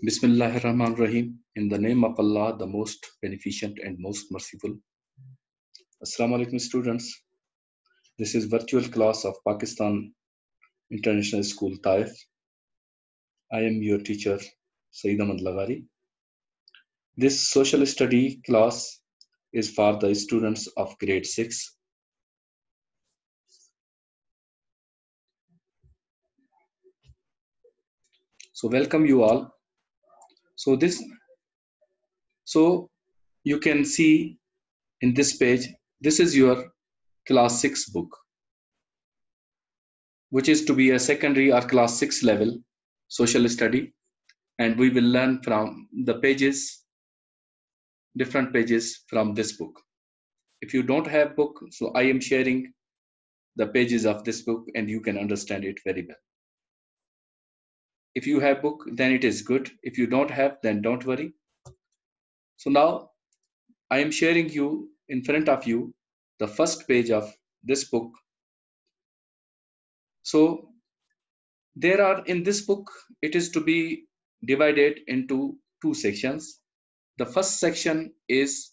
Bismillahirrahmanirrahim. In the name of Allah, the most beneficent and most merciful. Assalamu alaikum, students. This is virtual class of Pakistan International School, Taif. I am your teacher, Saeed Ahmad Lagari. This social study class is for the students of grade 6. So welcome you all. So you can see in this page, this is your class 6 book, which is to be a secondary or class 6 level social study, and we will learn from the pages, different pages from this book. If you don't have book, so I am sharing the pages of this book and you can understand it very well. If you have book, then it is good. If you don't have, then don't worry. So now I am sharing you in front of you the first page of this book. So there are in this book, it is to be divided into two sections. The first section is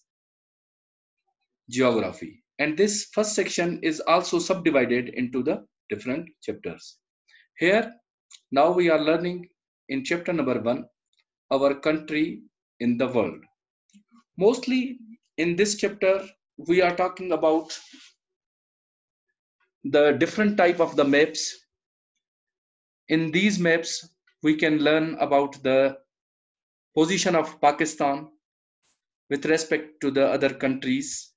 geography, and this first section is also subdivided into the different chapters. Here now we are learning in chapter number 1 our country in the world. Mostly in this chapter we are talking about the different type of the maps. In these maps we can learn about the position of Pakistan with respect to the other countries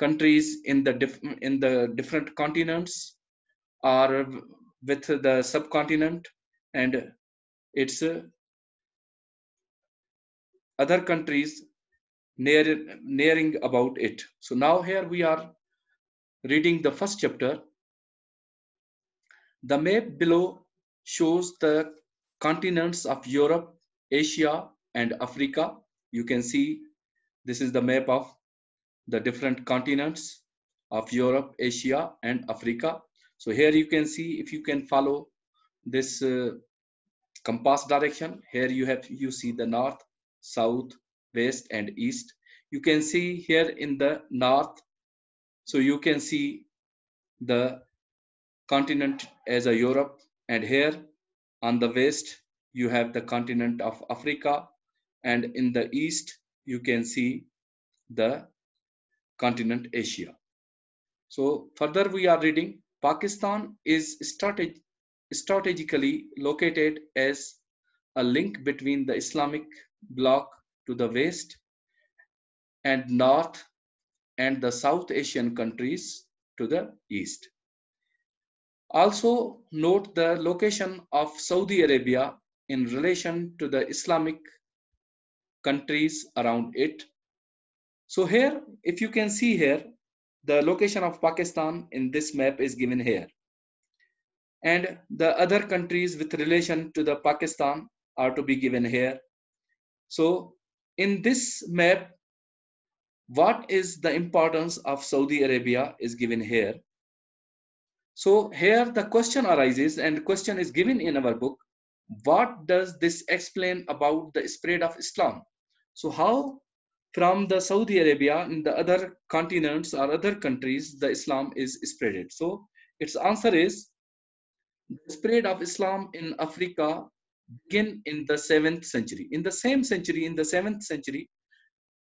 in the different continents, or with the subcontinent and its other countries nearing about it. So now here we are reading the first chapter. The map below shows the continents of Europe, Asia, and Africa. You can see this is the map of the different continents of Europe, Asia, and Africa. So here you can see, if you can follow this compass direction, here you see the north, south, west, and east. You can see here in the north, so you can see the continent as a Europe, and here on the west you have the continent of Africa, and in the east you can see the continent Asia. So further we are reading, Pakistan is strategically located as a link between the Islamic bloc to the west and north and the South Asian countries to the east. Also note the location of Saudi Arabia in relation to the Islamic countries around it. So here, if you can see here, the location of Pakistan in this map is given here. And the other countries with relation to the Pakistan are to be given here. So in this map, what is the importance of Saudi Arabia is given here. So here the question arises, and question is given in our book. What does this explain about the spread of Islam? So how from the Saudi Arabia in the other continents or other countries the Islam is spreaded? So its answer is the spread of Islam in Africa began in the 7th century. In the same century, in the 7th century,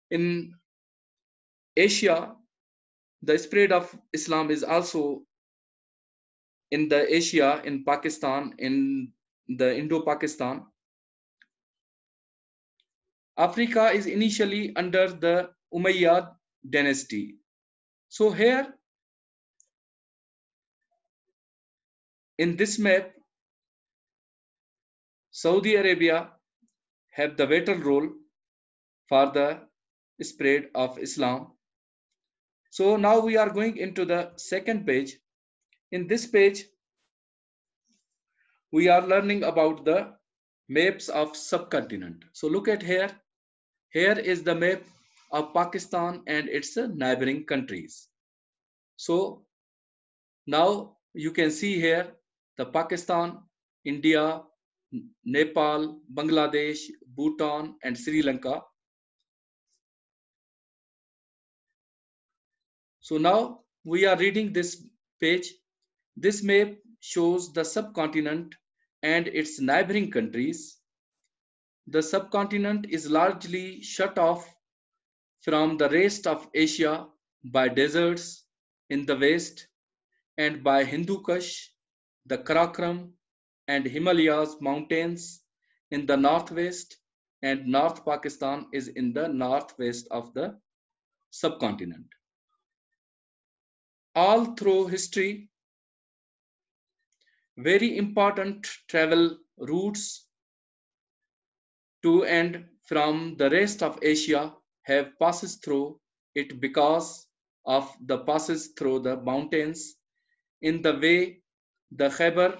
in Asia, the spread of Islam is also in the Asia, in Pakistan, in the Indo-Pakistan. Africa is initially under the Umayyad dynasty. So here, in this map, Saudi Arabia have the vital role for the spread of Islam. So now we are going into the second page. In this page, we are learning about the maps of subcontinent. So look at here. Here is the map of Pakistan and its neighboring countries. So now you can see here the Pakistan, India, Nepal, Bangladesh, Bhutan, and Sri Lanka. So now we are reading this page. This map shows the subcontinent and its neighboring countries. The subcontinent is largely shut off from the rest of Asia by deserts in the west and by Hindu Kush, the Karakoram, and Himalayas mountains in the northwest, and North Pakistan is in the northwest of the subcontinent. All through history, very important travel routes to and from the rest of Asia have passes through it because of the passes through the mountains in the way the Khyber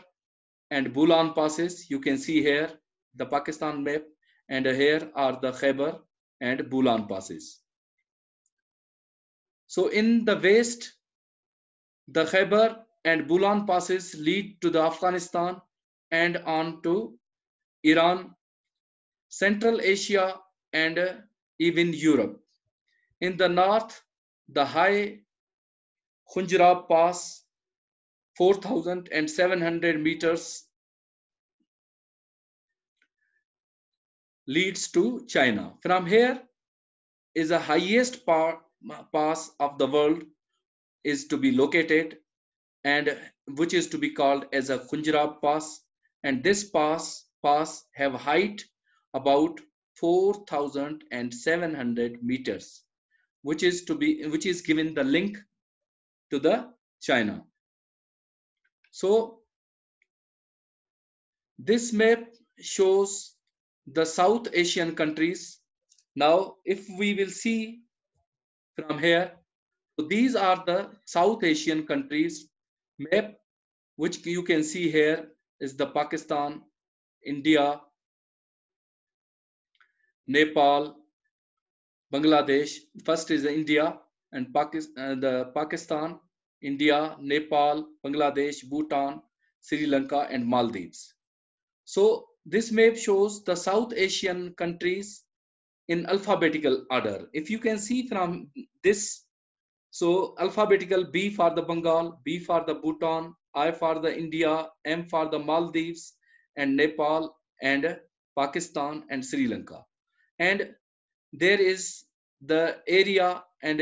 and Bulan passes. You can see here the Pakistan map, and here are the Khyber and Bulan passes. So in the west, the Khyber and Bulan passes lead to the Afghanistan and on to Iran, Central Asia, and even Europe. In the north, the high Khunjrab Pass, 4,700 meters, leads to China. From here is the highest pass of the world is to be located, and which is to be called as a Khunjrab Pass. And this pass have height about 4,700 meters, which is given the link to the China. So this map shows the South Asian countries. Now, if we will see from here, so these are the South Asian countries map, which you can see here is the Pakistan, India, Nepal, Bangladesh. First is India and Pakistan, India, Nepal, Bangladesh, Bhutan, Sri Lanka, and Maldives. So this map shows the South Asian countries in alphabetical order. If you can see from this, so alphabetical: B for the Bengal, B for the Bhutan, I for the India, M for the Maldives, and Nepal, and Pakistan, and Sri Lanka. And there is the area, and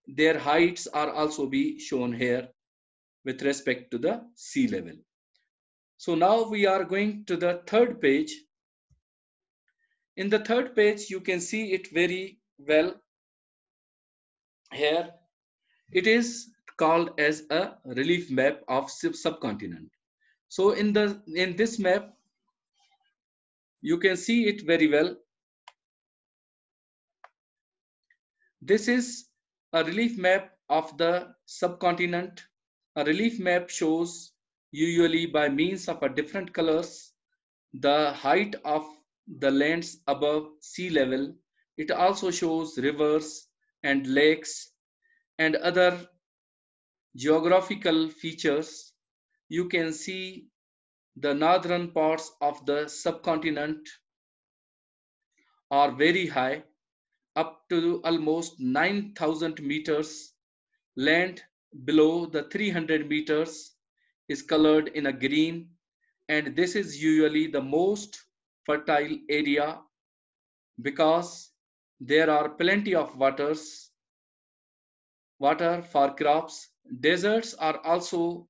their heights are also be shown here with respect to the sea level. So now we are going to the third page. In the third page, you can see it very well here. It is called as a relief map of subcontinent. So in this map, you can see it very well. This is a relief map of the subcontinent. A relief map shows, usually by means of a different colors, the height of the lands above sea level. It also shows rivers and lakes and other geographical features. You can see the northern parts of the subcontinent are very high, up to almost 9,000 meters. Land below the 300 meters is colored in a green, and this is usually the most fertile area because there are plenty of water for crops. Deserts are also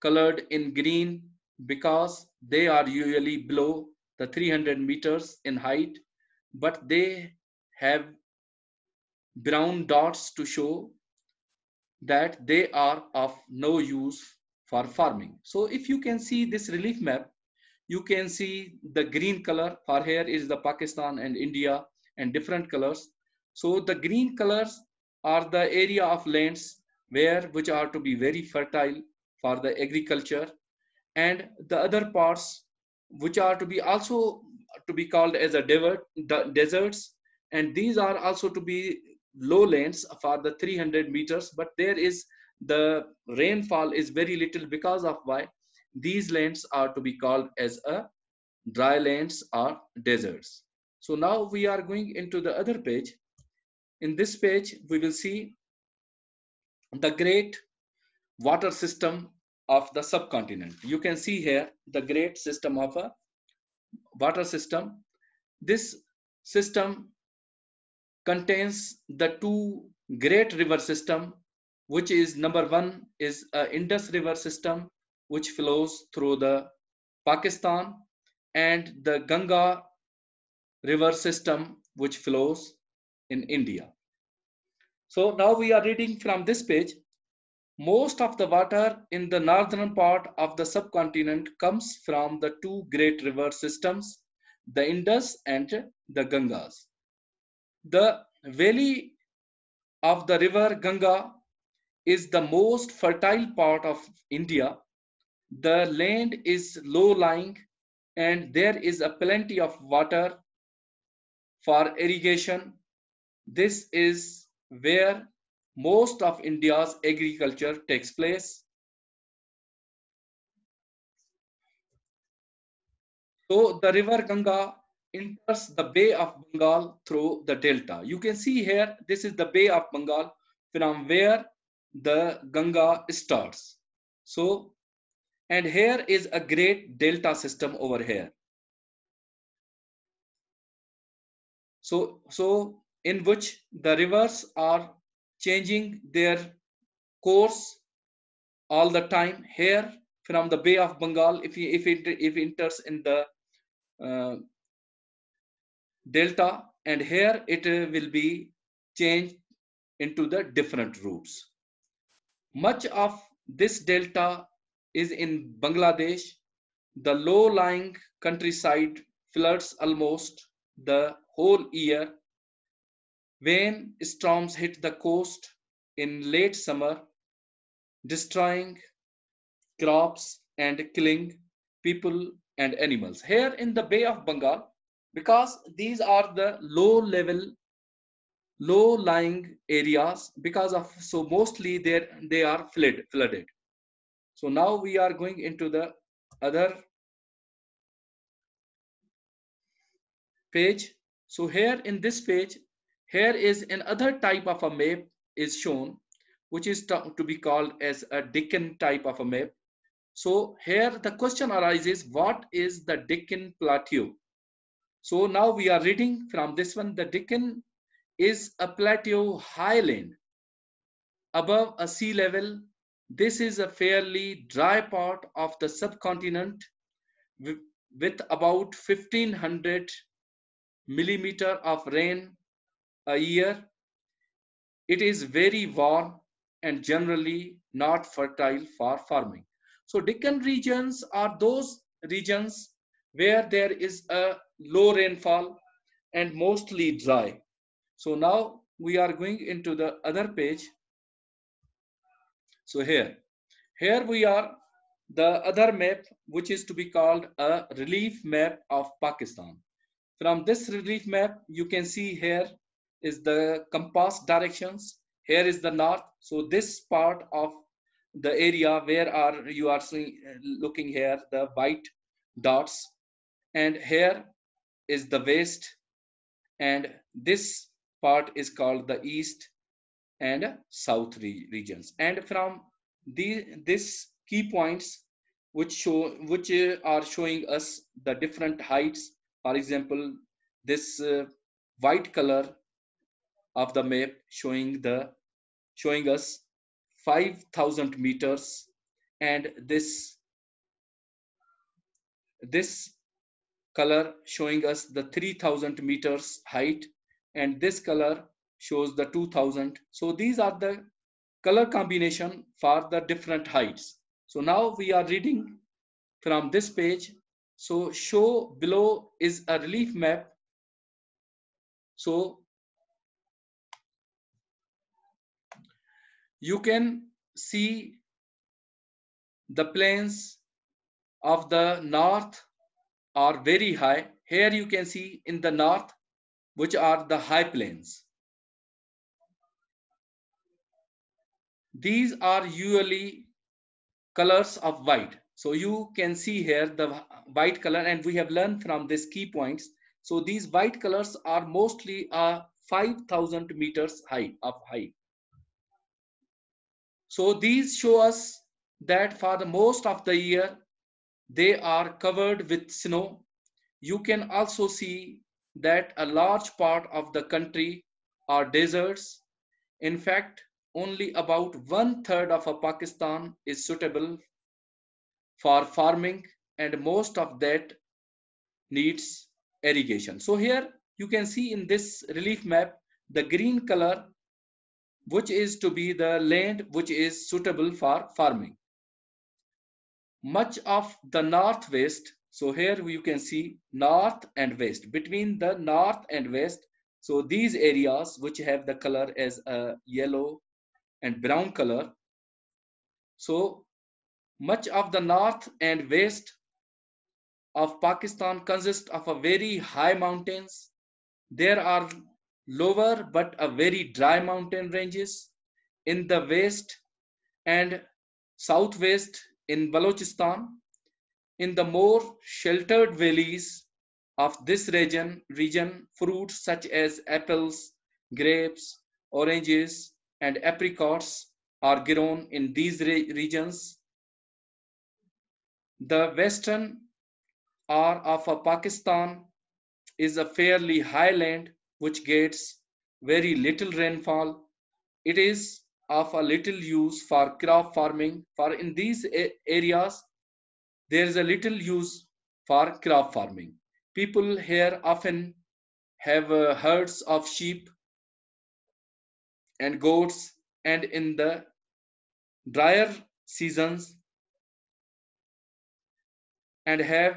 colored in green because they are usually below the 300 meters in height, but they have brown dots to show that they are of no use for farming. So if you can see this relief map, you can see the green color. For here is the Pakistan and India and different colors. So the green colors are the area of lands which are to be very fertile for the agriculture, and the other parts which are to be also to be called as a deserts, and these are also to be lowlands for the 300 meters, but there is the rainfall is very little because of why these lands are to be called as a dry lands or deserts. So now we are going into the other page. In this page, we will see the great water system of the subcontinent. You can see here the great system of a water system. This system contains the two great river system, which is number one is Indus River system, which flows through the Pakistan, and the Ganga river system, which flows in India. So now we are reading from this page. Most of the water in the northern part of the subcontinent comes from the two great river systems, the Indus and the Gangas. The valley of the river Ganga is the most fertile part of India. The land is low-lying and there is a plenty of water for irrigation. This is where most of India's agriculture takes place. So the river Ganga enters the Bay of Bengal through the delta. You can see here, this is the Bay of Bengal from where the Ganga starts. So, and here is a great delta system over here. So in which the rivers are changing their course all the time. Here from the Bay of Bengal, if it enters in the delta, and here it will be changed into the different routes. Much of this delta is in Bangladesh. The low-lying countryside floods almost the whole year. When storms hit the coast in late summer, destroying crops and killing people and animals. Here in the Bay of Bengal, because these are the low-lying areas, because of so mostly they are flooded. So now we are going into the other page. So here in this page, here is another type of a map is shown, which is to be called as a Deccan type of a map. So here the question arises, what is the Deccan Plateau? So now we are reading from this one. The Deccan is a plateau highland above a sea level. This is a fairly dry part of the subcontinent with about 1500 millimeter of rain a year. It is very warm and generally not fertile for farming. So Deccan regions are those regions where there is a low rainfall and mostly dry. So now we are going into the other page. So here we are the other map, which is to be called a relief map of Pakistan. From this relief map, you can see here is the compass directions. Here is the north. So this part of the area where you are seeing, looking here, the white dots, and here is the west, and this part is called the east and south regions. And from this key points which are showing us the different heights. For example, this white color of the map showing us 5,000 meters, and this color showing us the 3,000 meters height, and this color shows the 2,000. So these are the color combination for the different heights. So now we are reading from this page. So show below is a relief map. So you can see the plains of the north are very high. Here you can see in the north, which are the high plains. These are usually colors of white. So you can see here the white color, and we have learned from these key points. So these white colors are mostly 5,000 meters high of height. So these show us that for the most of the year they are covered with snow. You can also see that a large part of the country are deserts. In fact, only about 1/3 of Pakistan is suitable for farming, and most of that needs irrigation. So here you can see in this relief map the green color, which is to be the land which is suitable for farming. Much of the northwest, so here you can see north and west. Between the north and west, so these areas which have the color as a yellow and brown color, so much of the north and west of Pakistan consist of a very high mountains. There are lower but a very dry mountain ranges in the west and southwest in Balochistan. In the more sheltered valleys of this region, fruits such as apples, grapes, oranges, and apricots are grown in these regions. The western or of Pakistan is a fairly high land which gets very little rainfall. It is of a little use for crop farming. For in these areas, there is a little use for crop farming. People here often have herds of sheep and goats, and in the drier seasons, and have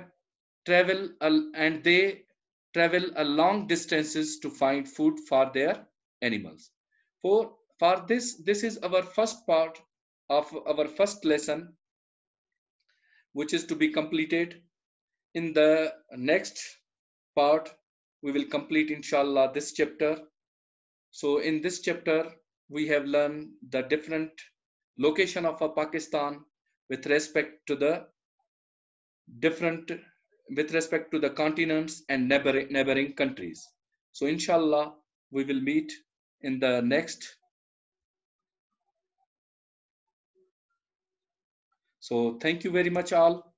travel and they travel a long distances to find food for their animals. For this is our first part of our first lesson, which is to be completed. In the next part, we will complete inshallah this chapter. So in this chapter, we have learned the different location of Pakistan with respect to the different with respect to the continents and neighboring countries. So inshallah, we will meet in the next. So thank you very much all.